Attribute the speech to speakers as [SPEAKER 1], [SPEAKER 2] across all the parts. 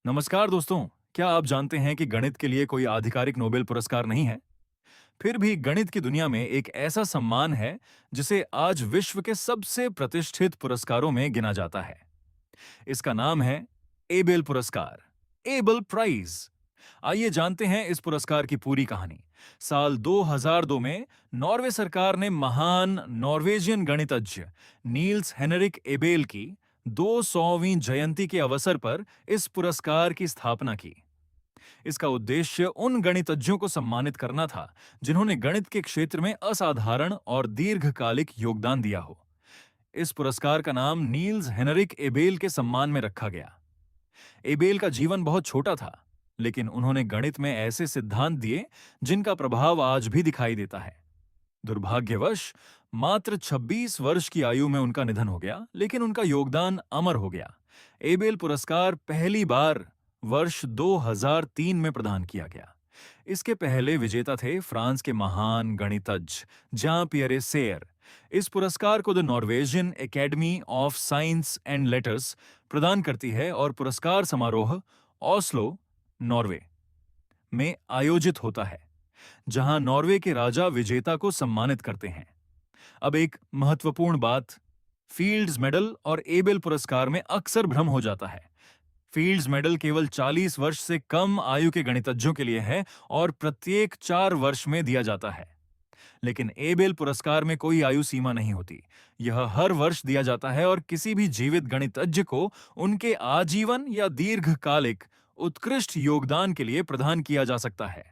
[SPEAKER 1] नमस्कार दोस्तों। क्या आप जानते हैं कि गणित के लिए कोई आधिकारिक नोबेल पुरस्कार नहीं है? फिर भी गणित की दुनिया में एक ऐसा सम्मान है जिसे आज विश्व के सबसे प्रतिष्ठित पुरस्कारों में गिना जाता है। इसका नाम है एबेल पुरस्कार, एबल प्राइज। आइए जानते हैं इस पुरस्कार की पूरी कहानी। साल 2002 में नॉर्वे सरकार ने महान नॉर्वेजियन गणितज्ञ नील्स हेनरिक एबेल की 200वीं जयंती के अवसर पर इस पुरस्कार की स्थापना की। इसका उद्देश्य उन गणितज्ञों को सम्मानित करना था जिन्होंने गणित के क्षेत्र में असाधारण और दीर्घकालिक योगदान दिया हो। इस पुरस्कार का नाम नील्स हेनरिक एबेल के सम्मान में रखा गया। एबेल का जीवन बहुत छोटा था, लेकिन उन्होंने गणित में ऐसे सिद्धांत दिए जिनका प्रभाव आज भी दिखाई देता है। दुर्भाग्यवश मात्र 26 वर्ष की आयु में उनका निधन हो गया, लेकिन उनका योगदान अमर हो गया। एबेल पुरस्कार पहली बार वर्ष 2003 में प्रदान किया गया। इसके पहले विजेता थे फ्रांस के महान गणितज्ञ जां पियरे सेयर। इस पुरस्कार को the Norwegian academy of science and letters प्रदान करती है और पुरस्कार समारोह ओस्लो, नॉर्वे में आयोजित होता है, जहां नॉर्वे के राजा विजेता को सम्मानित करते हैं। अब एक महत्वपूर्ण बात, फील्ड्स मेडल और एबेल पुरस्कार में अक्सर भ्रम हो जाता है। फील्ड्स मेडल केवल 40 वर्ष से कम आयु के गणितज्ञों के लिए है और प्रत्येक 4 वर्ष में दिया जाता है। लेकिन एबेल पुरस्कार में कोई आयु सीमा नहीं होती। यह हर वर्ष दिया जाता है और किसी भी जीवित गणितज्ञ को उनके आजीवन या दीर्घकालिक उत्कृष्ट योगदान के लिए प्रदान किया जा सकता है।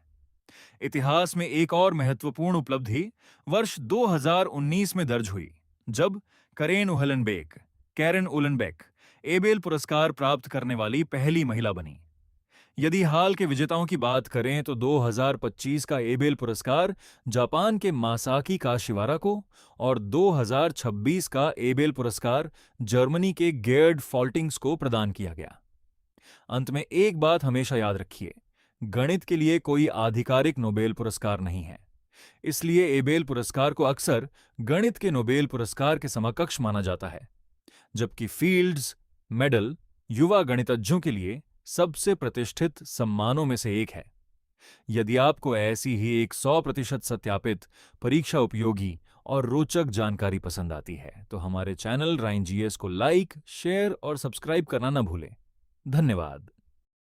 [SPEAKER 1] इतिहास में एक और महत्वपूर्ण उपलब्धि वर्ष 2019 में दर्ज हुई, जब कैरेन उलेनबेक एबेल पुरस्कार प्राप्त करने वाली पहली महिला बनी। यदि हाल के विजेताओं की बात करें तो 2025 का एबेल पुरस्कार जापान के मासाकी काशिवारा को और 2026 का एबेल पुरस्कार जर्मनी के गेर्ड फॉल्टिंग्स को प्रदान किया गया। अंत में एक बात हमेशा याद रखिए, गणित के लिए कोई आधिकारिक नोबेल पुरस्कार नहीं है। इसलिए एबेल पुरस्कार को अक्सर गणित के नोबेल पुरस्कार के समकक्ष माना जाता है, जबकि फील्ड्स मेडल युवा गणितज्ञों के लिए सबसे प्रतिष्ठित सम्मानों में से एक है। यदि आपको ऐसी ही एक 100% सत्यापित, परीक्षा उपयोगी और रोचक जानकारी पसंद आती है तो हमारे चैनल राइन जीएस को लाइक, शेयर और सब्सक्राइब करना न भूलें। धन्यवाद।